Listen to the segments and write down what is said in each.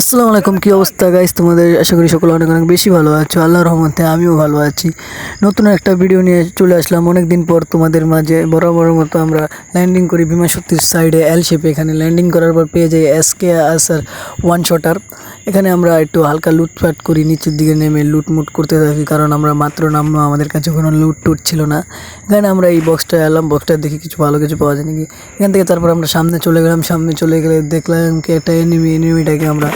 আসসালামু আলাইকুম, কী অবস্থা গাইস তোমাদের? আশা করি সকলে অনেক অনেক বেশি ভালো আছো। আল্লাহর রহমতে আমিও ভালো আছি। নতুন একটা ভিডিও নিয়ে চলে আসলাম অনেক দিন পর তোমাদের মাঝে। বরাবরের মতো আমরা ল্যান্ডিং করি বিমান শক্তির সাইডে এল শেপে। এখানে ল্যান্ডিং করার পর পেয়ে যাই এসকে আসার ওয়ান শটার। এখানে আমরা একটু হালকা লুটপাট করি, নিচের দিকে নেমে লুটমুট করতে থাকি, কারণ আমরা মাত্র নামলো, আমাদের কাছে কোনো লুট টুট ছিল না। এখানে আমরা এই বক্সটা এলাম, বক্সটা দেখি কিছু ভালো কিছু পাওয়া যায় নাকি। এখান থেকে তারপর আমরা সামনে চলে গেলাম। সামনে চলে গেলে দেখলাম কি একটা এনিমিটাকে আমরা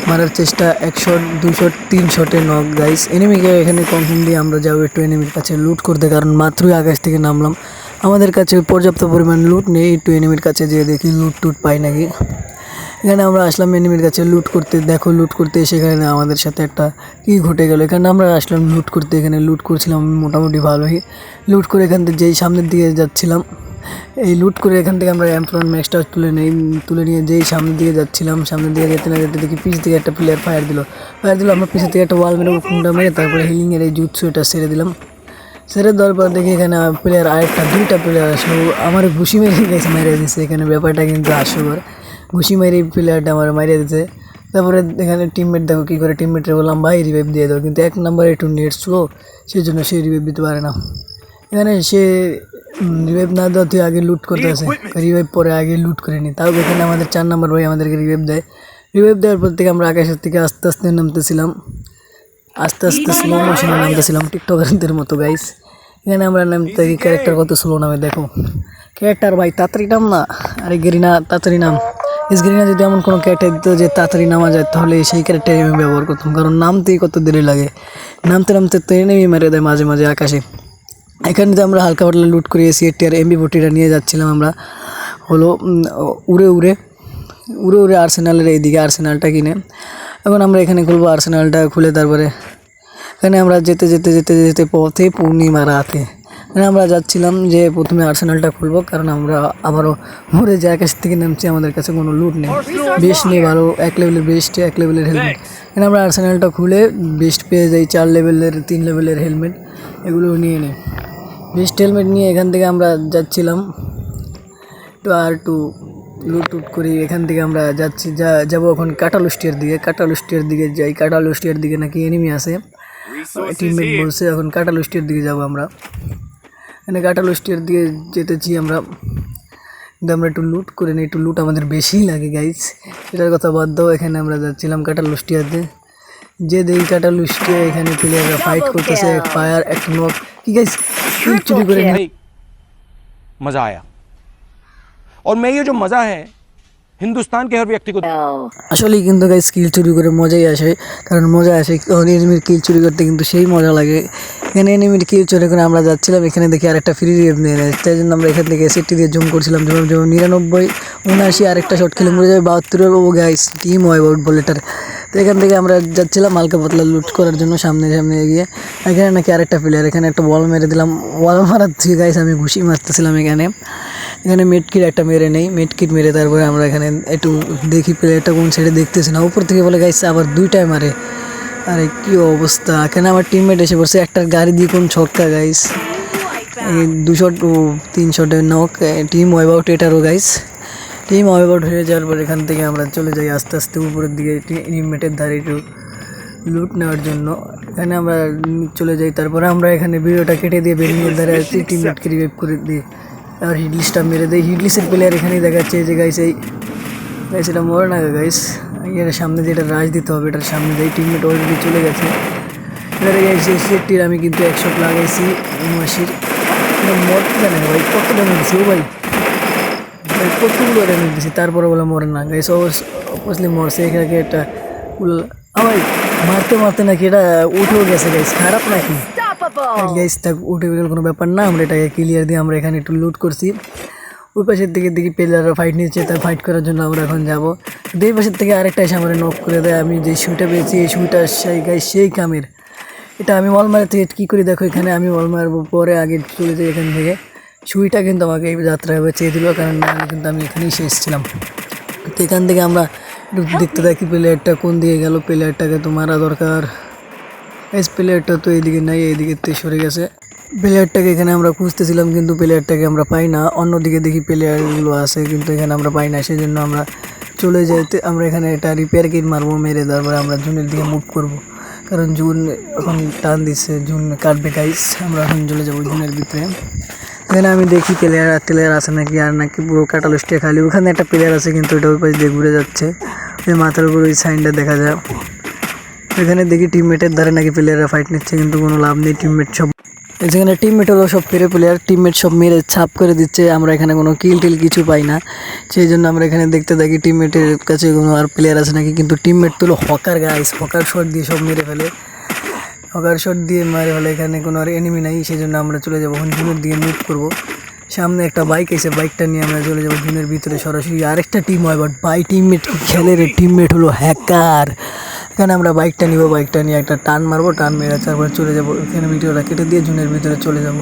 মারার চেষ্টা, 1 শট 2 শট 3 শটে নক গাইস। এনিমিকে এখানে কনফার্ম দিয়ে আমরা যাবো একটু এনিমির কাছে লুট করতে, কারণ মাত্রই আকাশ থেকে নামলাম, আমাদের কাছে পর্যাপ্ত পরিমাণ লুট নেই। একটু এনিমির কাছে যেয়ে দেখি লুট টুট পাই নাকি। এখানে আমরা আসলাম এনিমির কাছে লুট করতে। দেখো লুট করতে সেখানে আমাদের সাথে একটা কী ঘটে গেল। এখানে আমরা আসলাম লুট করতে, এখানে লুট করছিলাম মোটামুটি ভালোই। লুট করে এখান থেকে যেই সামনের দিকে যাচ্ছিলাম, এই লুট করে এখান থেকে আমরা এমপ্লন ম্যাক্সটা তুলে নিয়ে যেই সামনের দিকে যাচ্ছিলাম, সামনের দিকে যেতে না যেতে দেখি পিছ থেকে একটা প্লেয়ার ফায়ার দিল। আমরা পিছের থেকে একটা ওয়াল মেরে কুন্ডা মেরে তারপরে হিলিংয়ের এই জুৎসু এটা ছেড়ে দিলাম। ছেড়ে দেওয়ার পর দেখি এখানে প্লেয়ার দুইটা প্লেয়ার আসলো, আমার ঘুষি মেরে গেছে, মেরে দিচ্ছে। এখানে ব্যাপারটা কিন্তু হাস্যকর, ঘুষি মেরে প্লেয়ারটা আমার মারিয়ে দিচ্ছে। তারপরে এখানে টিমমেট দেখো কী করে, টিমমেটরে বললাম ভাই রিভাইভ দিয়ে দাও, কিন্তু 1 নম্বরে একটু নেট স্লো, সেই জন্য সে রিভাইভ দিতে পারে না। এখানে সে রিভাইভ না দেওয়া তুই আগে লুট করতে আসে, রিভাইভ পরে আগে লুট করে নি। তাও এখানে আমাদের 4 নম্বর ভাই আমাদেরকে রিভাইভ দেয়। রিভাইভ দেওয়ার পর থেকে আমরা আকাশের থেকে আস্তে আস্তে নামতেছিলাম, আস্তে আস্তে স্লো মোশনে নামতেছিলাম টিকটকারদের মতো গাইস। এখানে আমরা নামতে থাকি, ক্যারেক্টার কত স্লো নামে দেখো। ক্যারেক্টার ভাই তাড়াতাড়ি নাম না, আরে গেরিনা তাড়াতাড়ি নাম। গেরিনা যদি এমন কোনো ক্যারেক্টার দিত যে তাড়াতাড়ি নামা যায়, তাহলে সেই ক্যারেক্টারই আমি ব্যবহার করতাম, কারণ নামতেই কত দেরি লাগে। নামতে নামতে তো এনেমি মেরে দেয় মাঝে মাঝে আকাশে। এখানে তো আমরা হালকা পাতলা লুট করে এসি আর MP40টা নিয়ে যাচ্ছিলাম আমরা হলো উড়ে উড়ে আর্সেনালের এইদিকে আর্সেনালটা কিনে। এখন আমরা এখানে খুলবো আর্সেনালটা খুলে, তারপরে এখানে আমরা যেতে যেতে যেতে যেতে পথে পূর্ণিমা রাতে এখানে আমরা যাচ্ছিলাম যে প্রথমে আর্সেনালটা খুলবো, কারণ আমরা আবারও মরে যে আকাশ থেকে নামছি, আমাদের কাছে কোনো লুট নেই, বেস্ট নেই ভালো, 1 লেভেলের বেস্ট, 1 লেভেলের হেলমেট। এখানে আমরা আর্সেনালটা খুলে বেস্ট পেয়ে যাই, 4 লেভেলের 3 লেভেলের হেলমেট, এগুলো নিয়ে নিই। বেস্ট হেলমেট নিয়ে এখান থেকে আমরা যাচ্ছিলাম একটু লুট টুট করি। এখান থেকে আমরা যাবো এখন কাটালুষ্টিয়ার দিকে যাই। কাটালুষ্টিয়ার দিকে নাকি এনিমি আছে, টিমমেট বলছে, এখন কাটালুষ্টিয়ার দিকে যাবো আমরা। এখানে কাটালুষ্টিয়ার দিকে যেতেছি আমরা, কিন্তু আমরা একটু লুট করে নিই, একটু লুট আমাদের বেশিই লাগে গাইস, সেটার কথা বাদ দাও। এখানে আমরা যাচ্ছিলাম কাটালুষ্টিয়াতে, যে দেখি কাটালুষ্টিয়া এখানে প্লেয়াররা ফাইট করতেছে, ফায়ার একটা নক কি গাইস চুরি করে मजा आया और मैं ये जो मजा है हिंदुस्तान के हर व्यक्ति को আসলেই কিন্তু গাইস কিল চুরি করে মজাই আসে, কারণ মজা আসে এনিমির কিল চুরি করতে, কিন্তু সেই মজা লাগে। এখানে এনিমির কিল চুরি করে আমরা যাচ্ছিলাম, এখানে দেখি আরেকটা ফ্রি রিভ নিয়ে নেয়, তাই জন্য আমরা এখান থেকে সেটটি দিয়ে জুম করছিলাম, জুম 99 79 আরেকটা শট খেলে মরে যাবে 72। ও গাইস টিম ওয়াইআউট বলেটার। তো এখান থেকে আমরা যাচ্ছিলাম হালকা পাতলা লুট করার জন্য সামনে এগিয়ে। এখানে নাকি আরেকটা প্লেয়ার, এখানে একটা বল মেরে দিলাম, বল মারার থেকে গাইস আমি ঘুষি মারতেছিলাম। এখানে মেডকিট একটা মেরে নেই, মেডকিট মেরে তারপরে আমরা এখানে একটু দেখি প্লেয়ারটা কোন সাইডে দেখতেছি না, উপর থেকে বলে গাইস আবার 2টায় মারে। আরে কি অবস্থা, এখানে আমার টিমমেট এসে পড়ছে, একটা গাড়ি দিয়ে কোন ছক্কা গাইস, 2 শট 3 শটে নক। টিম ওয়াইআউট এটারও গাইস, টিম ওয়াইআউট হয়ে যাওয়ার পর এখান থেকে আমরা চলে যাই আস্তে আস্তে উপরের দিকে টিমমেটের ধারে একটু লুট নেওয়ার জন্য। এখানে আমরা চলে যাই, তারপরে আমরা এখানে ভিডিওটা কেটে দিয়ে বেরিয়ে ধারে আছি, টিমমেটকে রিভাইভ করে দিই আর হিটলিস্টটা মেরে দেয়। হিটলিস্টের প্লেয়ার এখানেই দেখাচ্ছে যে গাইস গাইস এটা মরে না গাইস, এর সামনে যেটা রাজ দিতে হবে এটার সামনে যাই, টিমমেট অলরেডি চলে গেছে। এবারে গাইস এই সেটটির আমি কিন্তু 1 শট লাগাইছি 79। মরতে জানে না ভাই, কত ড্যামেজ দিছি ও ভাই, কতগুলো ড্যামেজ দিছি, তারপরে বলে মরে না গাইস, অবশ্যই মরছে। এখানে একটা ভাই মারতে মারতে নাকি এটা উঠেও গেছে গাইস, খারাপ নাকি গাইস, তাক উঠে গেলে কোনো ব্যাপার না। আমরা এটাকে ক্লিয়ার দিয়ে আমরা এখানে একটু লুট করছি। ওই পাশের দিকে দেখি প্লেয়াররা ফাইট নিচ্ছে, তাই ফাইট করার জন্য আমরা এখন যাবো। দুই পাশের থেকে আরেকটা এসে আমরা নক করে দেয়। আমি যে শুইটা পেয়েছি এই শুইটা সেই গাইস সেই কামের, এটা আমি ওয়াল মারা থেকে কী করি দেখো, এখানে আমি ওয়াল মারবো পরে আগে চলে যাই এখান থেকে। শুইটা কিন্তু আমাকে এই যাত্রায় চেয়ে দিল, কারণ কিন্তু আমি এখানেই শেষ ছিলাম। তো এখান থেকে আমরা একটু দেখতে থাকি প্লেয়ারটা কোন দিকে গেল, প্লেয়ারটাকে তো মারা দরকার। এই প্লেয়ারটা তো এইদিকে নাই, এইদিকে সরে গেছে। প্লেয়ারটাকে এখানে আমরা খুঁজতেছিলাম, কিন্তু প্লেয়ারটাকে আমরা পাই না। অন্যদিকে দেখি প্লেয়ারগুলো আছে, কিন্তু এখানে আমরা পাই না, সেই জন্য আমরা চলে যাইতে আমরা এখানে একটা রিপেয়ার কিট মারবো, মেরে তারপরে আমরা জুনের দিকে মুভ করব, কারণ জুন এখন টান দিচ্ছে, জুন কাটবে গাইস। আমরা এখন চলে যাবো জুনের ভিতরে। এখানে আমি দেখি প্লেয়ার আছে নাকি, আর নাকি পুরো ক্যাটালজিটা খালি। ওখানে একটা প্লেয়ার আছে কিন্তু ওটা ওই পাশে দিয়ে ঘুরে যাচ্ছে, ওই মাথার উপর ওই সাইনটা দেখা যায়। এখানে দেখি টিমমেটের দ্বারা নাকি প্লেয়াররা ফাইট নিচ্ছে, কিন্তু কোনো লাভ নেই। টিমমেট সব যেখানে টিমমেট হলো সব ফেরে প্লেয়ার, টিমমেট সব মেরে ছাপ করে দিচ্ছে। আমরা এখানে কোনো কিল টিল কিছু পাই না, সেই জন্য আমরা এখানে দেখতে থাকি টিমমেটের কাছে কোনো আর প্লেয়ার আছে নাকি। কিন্তু টিমমেট তো হকার গাইস, হকার শট দিয়ে সব মেরে ফেলে, হকার শট দিয়ে মারে ফেলে। এখানে কোনো আর এনিমি নাই, সেই জন্য আমরা চলে যাবো এখন জুনের দিকে মুভ করবো। সামনে একটা বাইক এসে, বাইকটা নিয়ে আমরা চলে যাবো জুনের ভিতরে সরাসরি। আরেকটা টিম হয়, বাট বাই টিমমেট কি খেলে রে, টিমমেট হলো হ্যাকার। এখানে আমরা বাইকটা নিব, বাইকটা নিয়ে একটা টান মারবো, টান মেরে তারপর চলে যাবো। এখানে ভিডিওটা কেটে দিয়ে জুনের ভিতরে চলে যাবো।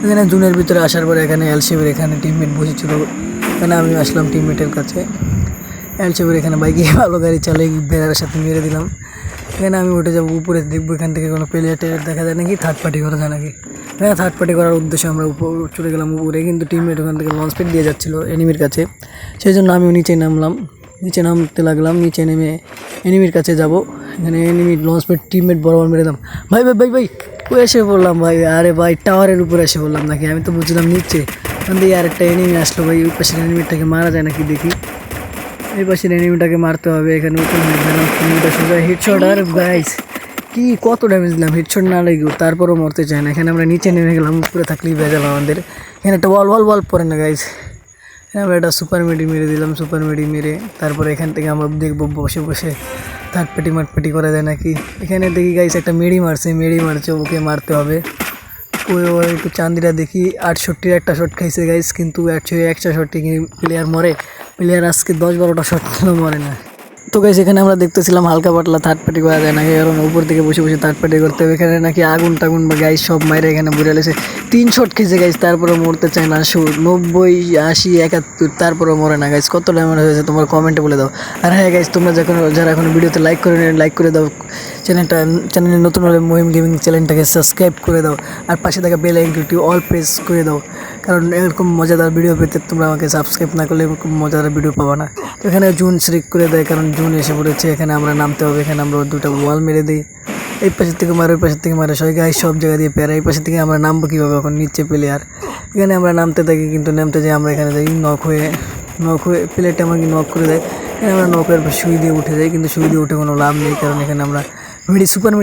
এখানে জুনের ভিতরে আসার পরে এখানে এলশেপের এখানে টিমমেট বসেছিল, এখানে আমি আসলাম টিমমেটের কাছে। এলশেপের এখানে বাইকে ভালো গাড়ি চালিয়ে বেড়ার সাথে মেরে দিলাম। এখানে আমি উঠে যাবো উপরে, দেখবো এখান থেকে কোনো প্লেয়ার টেয়ার দেখা যায় নাকি, থার্ড পার্টি করা যায় নাকি। হ্যাঁ, থার্ড পার্টি করার উদ্দেশ্যে আমরা উপর চলে গেলাম উপরে, কিন্তু টিমমেট ওখান থেকে লঞ্চ প্যাড দিয়ে যাচ্ছিলো এনিমির কাছে, সেই জন্য আমিও নিচে নামলাম। নিচে নামতে লাগলাম, নিচে নেমে এনিমির কাছে যাব। এখানে এনিমি লঞ্চ প্যাড টিমমেট বরাবর মেরে দাম। ভাই ভাই ভাই ভাই ও এসে বললাম ভাই, আরে ভাই টাওয়ারের উপরে এসে বললাম নাকি, আমি তো বুঝলাম নিচে। ওখান থেকে আরেকটা এনিমি আসলো ভাই, ওই পাশের এনিমিটাকে মারা যায় নাকি দেখি। এই পাশের এনিমিটাকে মারতে হবে। এখানে উপরে এনিমিটা সোজা হেডশট, আর গাইস কি কত ড্যামেজ দিলাম, হেডশট না লাগেও তারপরও মরতে চায় না। এখানে আমরা নিচে নেমে গেলাম, উপরে থাকলেই ভেজাল আমাদের। এখানে একটা ওয়াল পড়ে না গাইস, আমরা একটা সুপার মেডি মেরে দিলাম। সুপার মেডি মেরে তারপরে এখান থেকে আমরা দেখবো বসে বসে থার্ড পেটি মাটপেটি করা যায় নাকি। এখানে দেখি গাইস একটা মেডি মারছে, ওকে মারতে হবে। ওই একটু চান্দিরা দেখি 68-র একটা শট খাইছে গাইস, কিন্তু একটা শটে কি প্লেয়ার মরে? প্লেয়ার আজকে 10-12টা শট খেলেও মরে না। তো গাইস এখানে আমরা দেখতেছিলাম হালকা পাতলা থার্ড পার্টি করা যায় নাকি, কারণ উপর থেকে বসে বসে থার্ড পার্টি করতে হবে। এখানে নাকি আগুন টাগুন বা গাইস সব মাইরে এখানে বুড়ে লেছে। 3 শট খেয়েছে গাইস, তারপরে মরতে চায় না। 90, 80, 71, তারপরে মরে না গাইস। কত ড্যামেজ হয়েছে তোমার কমেন্টে বলে দাও। আর হ্যাঁ গাইস, তোমরা যারা এখন ভিডিওতে লাইক করে দাও। চ্যানেলে নতুন হলে মহিম গেমিং চ্যানেলটাকে সাবস্ক্রাইব করে দাও, আর পাশে থাকা বেল আইকনটি অল প্রেস করে দাও, কারণ এরকম মজাদার ভিডিও পেতে তোমরা আমাকে সাবস্ক্রাইব না করলে এরকম মজাদার ভিডিও পাবা না। তো এখানে জুন শ্রিক করে দেয়, কারণ জুন এসে পড়েছে। এখানে আমরা নামতে হবে, এখানে আমরা দুটো ওয়াল মেরে দিই, এই পাশের থেকে মারে ওই পাশের থেকে মারে, সবাই গাইস সব জায়গা দিয়ে পেয়ারা। এই পাশের থেকে আমরা নামবো কীভাবে, এখন নিচে প্লেয়ার। এখানে আমরা নামতে থাকি, কিন্তু নামতে যাই আমরা এখানে যাই নক হয়ে প্লেয়ারটা আমাকে নক করে দেয়। এখানে আমরা নকের সুই দিয়ে উঠে যাই, কিন্তু সুই দিয়ে উঠে কোনো লাভ নেই, কারণ এখানে আমরা সুপার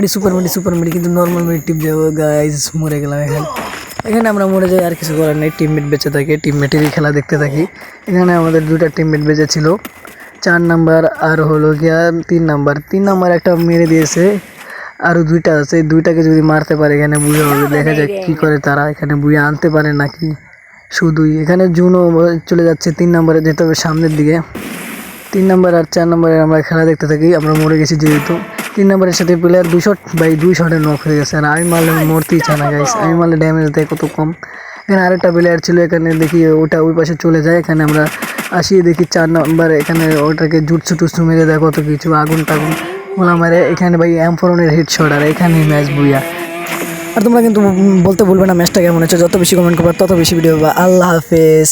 মেডি কিন্তু নর্মাল মেডি টিপ যাবো গাইস, মরে গেলাম। এখানে আমরা মরে যাই, আর কিছু করার নেই। টিমমেট বেঁচে থাকে, টিমমেটেরই খেলা দেখতে থাকি। এখানে আমাদের 2টা টিমমেট বেঁচে ছিল, 4 নাম্বার আর হলো গিয়া 3 নাম্বার একটা মেরে দিয়েছে, আরও 2টা আছে। এই 2টাকে যদি মারতে পারে এখানে বুঝে হবে, দেখা যায় কী করে তারা এখানে বুঝে আনতে পারে নাকি শুধুই। এখানে জুনও চলে যাচ্ছে 3 নাম্বারে, যেতে হবে সামনের দিকে। 3 নাম্বার আর 4 নাম্বারে আমরা খেলা দেখতে থাকি। আমরা মরে গেছি যেহেতু। 3 নাম্বারের সাথে প্লেয়ার 2 শট, বাই 2 শটে নক হয়ে গেছে। আর আমি মারলে মরতেই চায় না গাইস, আমি মারলে ড্যামেজ দেয় কত কম। এখানে আরেকটা প্লেয়ার ছিল, এখানে দেখি ওটা ওই পাশে চলে যায়। এখানে আমরা আসিয়ে দেখি 4 নাম্বার এখানে ওটাকে জুটসু টুসু মেরে দেয় কত কিছু, আগুন টাগুন ওলা মারে। এখানে ভাই M4 হেডশট, আর এখানে ম্যাচ বুইয়া। আর তোমরা কিন্তু বলতে ভুলবে না ম্যাচটা কেমন হচ্ছে। যত বেশি কমেন্ট করবা তত বেশি ভিডিও পাবা। আল্লাহ হাফেজ।